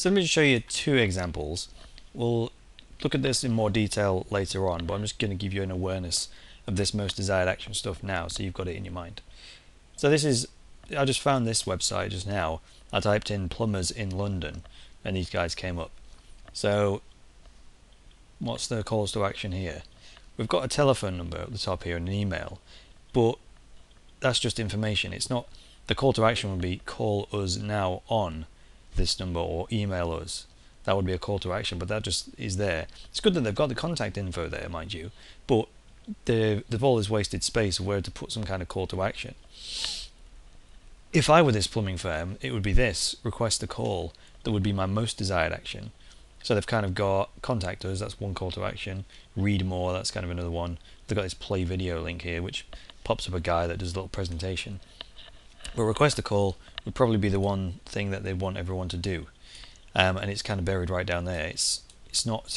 So let me just show you two examples. We'll look at this in more detail later on, but I'm just going to give you an awareness of this most desired action stuff now, so you've got it in your mind. So this is, I just found this website just now. I typed in plumbers in London and these guys came up. So what's the calls to action here? We've got a telephone number at the top here and an email, but that's just information. It's not, the call to action would be call us now on this number or email us. That would be a call to action, but that just is there. It's good that they've got the contact info there, mind you, but they've all this wasted space where to put some kind of call to action. If I were this plumbing firm, it would be this, request a call. That would be my most desired action. So they've kind of got contact us, that's one call to action. Read more, that's kind of another one. They've got this play video link here, which pops up a guy that does a little presentation. But request a call would probably be the one thing that they want everyone to do. And it's kind of buried right down there. It's not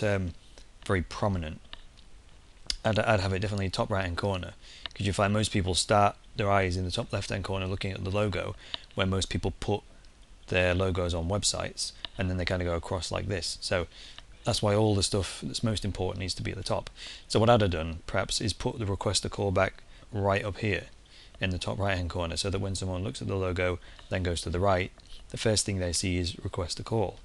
very prominent. I'd have it definitely top right hand corner, because you find most people start their eyes in the top left hand corner looking at the logo, where most people put their logos on websites, and then they kind of go across like this. So that's why all the stuff that's most important needs to be at the top. So what I'd have done perhaps is put the request a call back right up here in the top right hand corner, so that when someone looks at the logo then goes to the right, the first thing they see is request a call.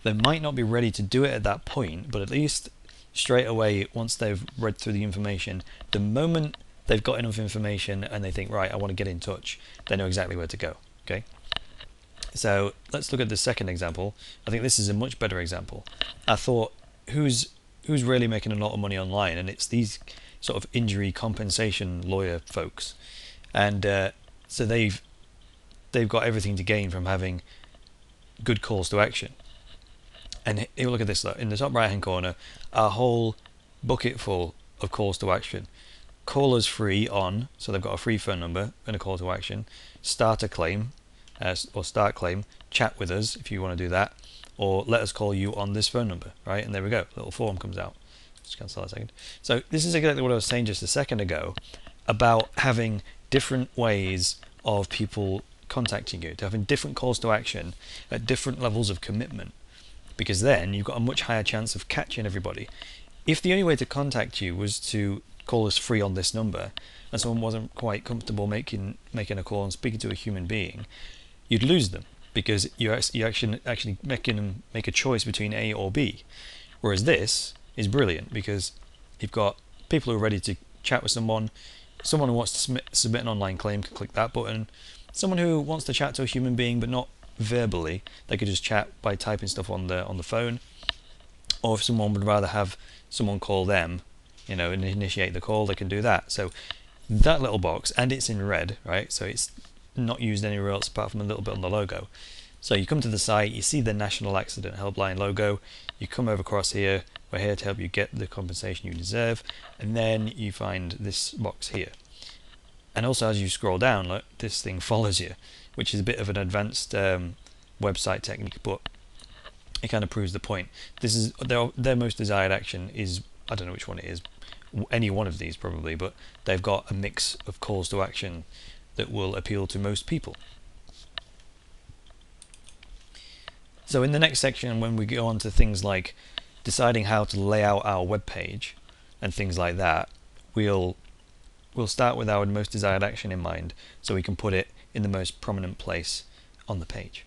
They might not be ready to do it at that point, but at least straight away, once they've read through the information, the moment they've got enough information and they think, right, I want to get in touch, they know exactly where to go. Okay, so let's look at the second example. I think this is a much better example. I thought, who's really making a lot of money online? And it's these sort of injury compensation lawyer folks, and so they've got everything to gain from having good calls to action. And here, look at this, look, in the top right hand corner, a whole bucket full of calls to action. Call us free on, so they've got a free phone number and a call to action. Start a claim, or start claim. Chat with us if you want to do that, or let us call you on this phone number, right? And there we go, a little form comes out. Just cancel that a second. So this is exactly what I was saying just a second ago about having different ways of people contacting you, to having different calls to action at different levels of commitment, because then you've got a much higher chance of catching everybody. If the only way to contact you was to call us free on this number, and someone wasn't quite comfortable making a call and speaking to a human being, you'd lose them, because you're actually making them make a choice between A or B. Whereas this is brilliant, because you've got people who are ready to chat with someone who wants to submit an online claim can click that button, someone who wants to chat to a human being but not verbally, they could just chat by typing stuff on the phone, or if someone would rather have someone call them, and initiate the call, they can do that. So that little box, and it's in red, right? So it's not used anywhere else apart from a little bit on the logo. So you come to the site, you see the National Accident Helpline logo, you come over across here, we're here to help you get the compensation you deserve, and then you find this box here. And also as you scroll down, look, this thing follows you, which is a bit of an advanced website technique, but it kind of proves the point. This is their most desired action is, I don't know which one it is, any one of these probably, but they've got a mix of calls to action that will appeal to most people. So in the next section, when we go on to things like deciding how to lay out our web page and things like that, we'll start with our most desired action in mind, so we can put it in the most prominent place on the page.